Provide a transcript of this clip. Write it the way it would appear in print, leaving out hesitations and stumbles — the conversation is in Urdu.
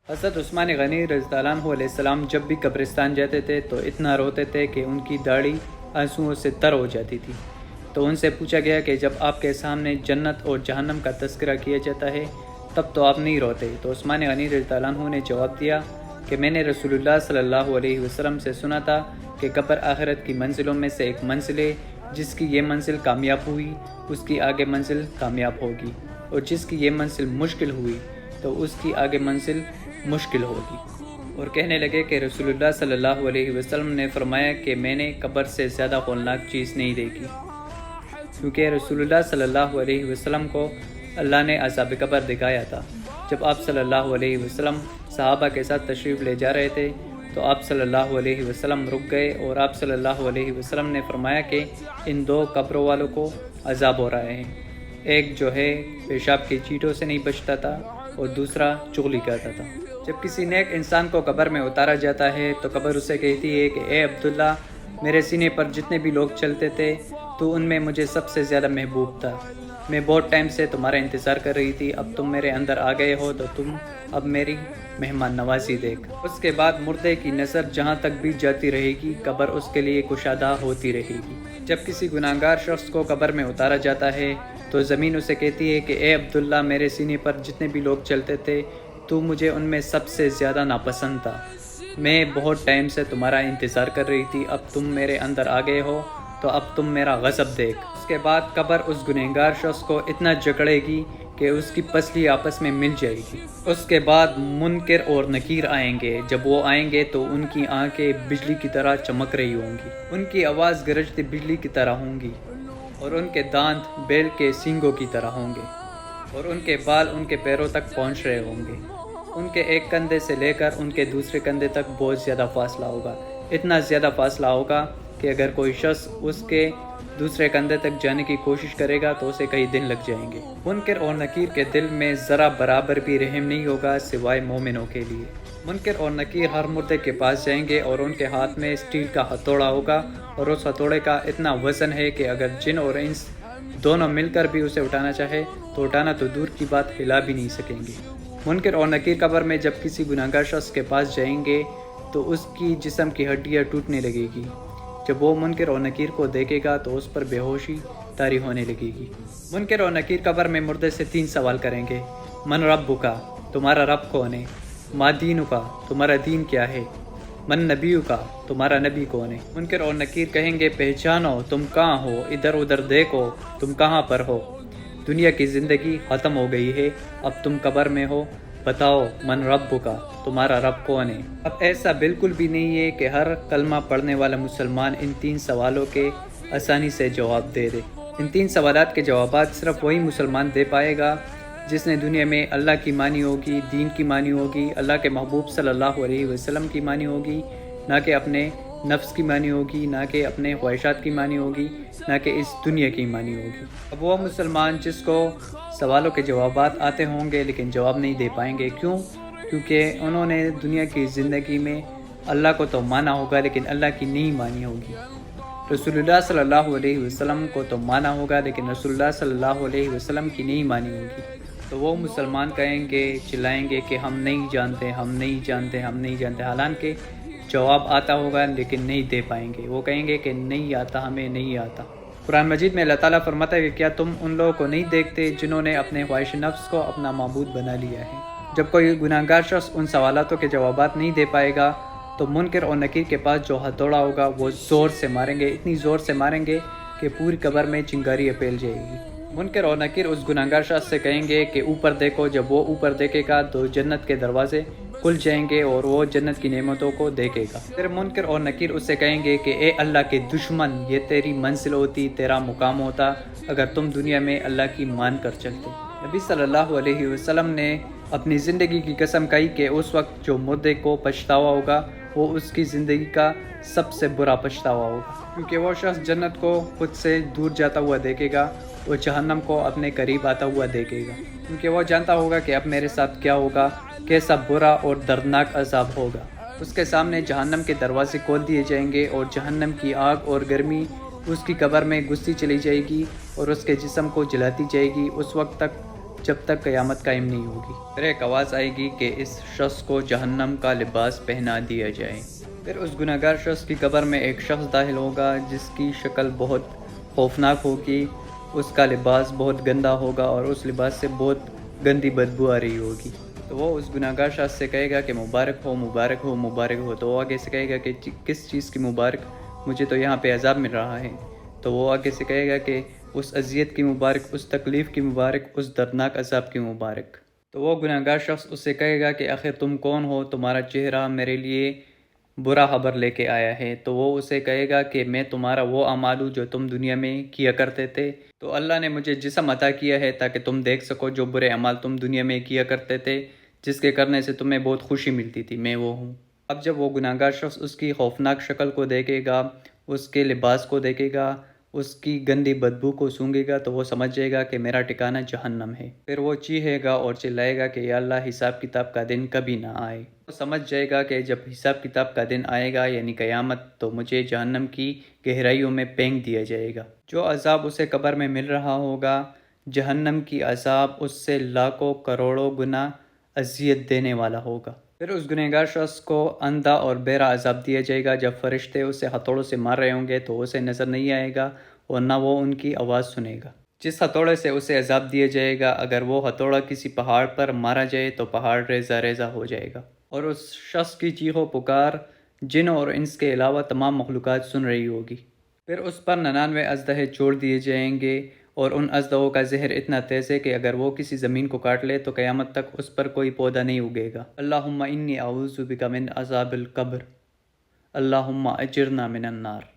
حضرت عثمان غنی رضی اللہ عنہ علیہ السلام جب بھی قبرستان جاتے تھے تو اتنا روتے تھے کہ ان کی داڑھی آنسوؤں سے تر ہو جاتی تھی۔ تو ان سے پوچھا گیا کہ جب آپ کے سامنے جنت اور جہنم کا تذکرہ کیا جاتا ہے تب تو آپ نہیں روتے؟ تو عثمان غنی رضی اللہ عنہ نے جواب دیا کہ میں نے رسول اللہ صلی اللہ علیہ وسلم سے سنا تھا کہ قبر آخرت کی منزلوں میں سے ایک منزل ہے، جس کی یہ منزل کامیاب ہوئی اس کی آگے منزل کامیاب ہوگی، اور جس کی یہ منزل مشکل ہوئی تو اس کی آگے منزل مشکل ہوگی۔ اور کہنے لگے کہ رسول اللہ صلی اللہ علیہ وسلم نے فرمایا کہ میں نے قبر سے زیادہ ہولناک چیز نہیں دیکھی، کیونکہ رسول اللہ صلی اللہ علیہ وسلم کو اللہ نے عذاب قبر دکھایا تھا۔ جب آپ صلی اللہ علیہ وسلم صحابہ کے ساتھ تشریف لے جا رہے تھے تو آپ صلی اللہ علیہ وسلم رک گئے، اور آپ صلی اللہ علیہ وسلم نے فرمایا کہ ان دو قبروں والوں کو عذاب ہو رہا ہے، ایک جو ہے پیشاب کی چیٹوں سے نہیں بچتا تھا اور دوسرا چغلی کرتا تھا۔ جب کسی نیک انسان کو قبر میں اتارا جاتا ہے تو قبر اسے کہتی ہے کہ اے عبداللہ، میرے سینے پر جتنے بھی لوگ چلتے تھے تو ان میں مجھے سب سے زیادہ محبوب تھا، میں بہت ٹائم سے تمہارا انتظار کر رہی تھی، اب تم میرے اندر آ گئے ہو تو تم اب میری مہمان نوازی دیکھ۔ اس کے بعد مردے کی نظر جہاں تک بھی جاتی رہے گی، قبر اس کے لیے کشادہ ہوتی رہے گی۔ جب کسی گناہگار شخص کو قبر میں اتارا جاتا ہے تو زمین اسے کہتی ہے کہ اے عبداللہ، میرے سینے پر جتنے بھی لوگ چلتے تھے تو مجھے ان میں سب سے زیادہ ناپسند تھا، میں بہت ٹائم سے تمہارا انتظار کر رہی تھی، اب تم میرے اندر آ گئے ہو تو اب تم میرا غضب دیکھ۔ اس کے بعد قبر اس گنہگار شخص کو اتنا جکڑے گی کہ اس کی پسلی آپس میں مل جائے گی۔ اس کے بعد منکر اور نکیر آئیں گے، جب وہ آئیں گے تو ان کی آنکھیں بجلی کی طرح چمک رہی ہوں گی، ان کی آواز گرجتی بجلی کی طرح ہوں گی، اور ان کے دانت بیل کے سینگوں کی طرح ہوں گے، اور ان کے بال ان کے پیروں تک پہنچ رہے ہوں گے۔ ان کے ایک کندھے سے لے کر ان کے دوسرے کندھے تک بہت زیادہ فاصلہ ہوگا، اتنا زیادہ فاصلہ ہوگا کہ اگر کوئی شخص اس کے دوسرے کندھے تک جانے کی کوشش کرے گا تو اسے کئی دن لگ جائیں گے۔ منکر اور نکیر کے دل میں ذرا برابر بھی رحم نہیں ہوگا سوائے مومنوں کے لیے۔ منکر اور نکیر ہر مردے کے پاس جائیں گے اور ان کے ہاتھ میں اسٹیل کا ہتھوڑا ہوگا، اور اس ہتھوڑے کا اتنا وزن ہے کہ اگر جن اور انس دونوں مل کر بھی اسے اٹھانا چاہے تو اٹھانا تو دور کی بات ہلا بھی نہیں سکیں گے۔ منکر اور نکیر قبر میں جب کسی گناہگار شخص کے پاس جائیں گے تو اس کی جسم کی ہڈیاں ٹوٹنے لگے گی۔ جب وہ منکر اور نکیر کو دیکھے گا تو اس پر بے ہوشی طاری ہونے لگے گی۔ منکر اور نکیر قبر میں مردے سے 3 سوال کریں گے: من ربک، تمہارا رب کون ہے؟ ما دینک، تمہارا دین کیا ہے؟ من نبیک، تمہارا نبی کون ہے؟ منکر اور نکیر کہیں گے پہچانو تم کہاں ہو، ادھر ادھر دیکھو تم کہاں پر ہو، دنیا کی زندگی ختم ہو گئی ہے، اب تم قبر میں ہو، بتاؤ من ربک، تمہارا رب کون ہے؟ اب ایسا بالکل بھی نہیں ہے کہ ہر کلمہ پڑھنے والا مسلمان ان 3 سوالوں کے آسانی سے جواب دے دے۔ ان 3 سوالات کے جوابات صرف وہی مسلمان دے پائے گا جس نے دنیا میں اللہ کی مانی ہوگی، دین کی مانی ہوگی، اللہ کے محبوب صلی اللہ علیہ وسلم کی مانی ہوگی، نہ کہ اپنے نفس کی مانی ہوگی، نہ کہ اپنے خواہشات کی مانی ہوگی، نہ کہ اس دنیا کی مانی ہوگی۔ اب وہ مسلمان جس کو سوالوں کے جوابات آتے ہوں گے لیکن جواب نہیں دے پائیں گے، کیوں؟ کیونکہ انہوں نے دنیا کی زندگی میں اللہ کو تو مانا ہوگا لیکن اللہ کی نہیں مانی ہوگی، رسول اللہ صلی اللہ علیہ وسلم کو تو مانا ہوگا لیکن رسول اللہ صلی اللہ علیہ وسلم کی نہیں مانی ہوگی۔ تو وہ مسلمان کہیں گے، چلائیں گے کہ ہم نہیں جانتے، ہم نہیں جانتے، ہم نہیں جانتے، حالانکہ جواب آتا ہوگا لیکن نہیں دے پائیں گے۔ وہ کہیں گے کہ نہیں آتا، ہمیں نہیں آتا۔ قرآن مجید میں اللہ تعالیٰ فرماتا ہے کہ کیا تم ان لوگوں کو نہیں دیکھتے جنہوں نے اپنے خواہش نفس کو اپنا معبود بنا لیا ہے؟ جب کوئی گناہگار شخص ان سوالاتوں کے جوابات نہیں دے پائے گا تو منکر اور نکیر کے پاس جو ہتھوڑا ہوگا وہ زور سے ماریں گے، اتنی زور سے ماریں گے کہ پوری قبر میں چنگاریاں پھیل جائے گی۔ منکر اور نکیر اس گناہگار شخص سے کہیں گے کہ اوپر دیکھو، جب وہ اوپر دیکھے گا تو جنت کے دروازے کھل جائیں گے اور وہ جنت کی نعمتوں کو دیکھے گا۔ پھر منکر اور نکیر اس سے کہیں گے کہ اے اللہ کے دشمن، یہ تیری منزل ہوتی، تیرا مقام ہوتا اگر تم دنیا میں اللہ کی مان کر چلتے۔ نبی صلی اللہ علیہ وسلم نے اپنی زندگی کی قسم کہی کہ اس وقت جو مردے کو پچھتاوا ہوگا وہ اس کی زندگی کا سب سے برا پچھتاوا ہوگا، کیونکہ وہ شخص جنت کو خود سے دور جاتا ہوا دیکھے گا اور جہنم کو اپنے قریب آتا ہوا دیکھے گا، کیونکہ وہ جانتا ہوگا کہ اب میرے ساتھ کیا ہوگا، کیسا برا اور دردناک عذاب ہوگا۔ اس کے سامنے جہنم کے دروازے کھول دیے جائیں گے اور جہنم کی آگ اور گرمی اس کی قبر میں گھستی چلی جائے گی اور اس کے جسم کو جلاتی جائے گی۔ اس وقت تک جب تک قیامت قائم نہیں ہوگی۔ پھر ایک آواز آئے گی کہ اس شخص کو جہنم کا لباس پہنا دیا جائے۔ پھر اس گناہگار شخص کی قبر میں ایک شخص داخل ہوگا جس کی شکل بہت خوفناک ہوگی، اس کا لباس بہت گندا ہوگا اور اس لباس سے بہت گندی بدبو آ رہی ہوگی۔ تو وہ اس گناہگار شخص سے کہے گا کہ مبارک ہو مبارک ہو مبارک ہو۔ تو وہ آگے سے کہے گا کہ کس چیز کی مبارک، مجھے تو یہاں پہ عذاب مل رہا ہے۔ تو وہ آگے سے کہے گا کہ اس اذیت کی مبارک، اس تکلیف کی مبارک، اس دردناک عذاب کی مبارک۔ تو وہ گناہگار شخص اس سے کہے گا کہ آخر تم کون ہو، تمہارا چہرہ میرے لیے برا خبر لے کے آیا ہے۔ تو وہ اسے کہے گا کہ میں تمہارا وہ اعمال ہوں جو تم دنیا میں کیا کرتے تھے۔ تو اللہ نے مجھے جسم عطا کیا ہے تاکہ تم دیکھ سکو جو برے اعمال تم دنیا میں کیا کرتے تھے، جس کے کرنے سے تمہیں بہت خوشی ملتی تھی، میں وہ ہوں۔ اب جب وہ گناہگار شخص اس کی خوفناک شکل کو دیکھے گا، اس کے لباس کو دیکھے گا، اس کی گندی بدبو کو سونگھے گا، تو وہ سمجھ جائے گا کہ میرا ٹھکانہ جہنم ہے۔ پھر وہ چیخے گا اور چلائے گا کہ یا اللہ حساب کتاب کا دن کبھی نہ آئے۔ وہ سمجھ جائے گا کہ جب حساب کتاب کا دن آئے گا یعنی قیامت، تو مجھے جہنم کی گہرائیوں میں پھینک دیا جائے گا۔ جو عذاب اسے قبر میں مل رہا ہوگا، جہنم کی عذاب اس سے لاکھوں کروڑوں گنا اذیت دینے والا ہوگا۔ پھر اس گنہگار شخص کو اندھا اور بہرا عذاب دیا جائے گا۔ جب فرشتے اسے ہتھوڑوں سے مار رہے ہوں گے تو اسے نظر نہیں آئے گا اور نہ وہ ان کی آواز سنے گا۔ جس ہتھوڑے سے اسے عذاب دیا جائے گا، اگر وہ ہتھوڑا کسی پہاڑ پر مارا جائے تو پہاڑ ریزہ ریزہ ہو جائے گا، اور اس شخص کی چیخ و پکار جن اور انس کے علاوہ تمام مخلوقات سن رہی ہوگی۔ پھر اس پر 99 اژدہے چھوڑ دیے جائیں گے، اور ان اژدہوں کا زہر اتنا تیز ہے کہ اگر وہ کسی زمین کو کاٹ لے تو قیامت تک اس پر کوئی پودا نہیں اگے گا۔ اللہم انی اعوذ بک من عذاب القبر، اللہم اجرنا من النار۔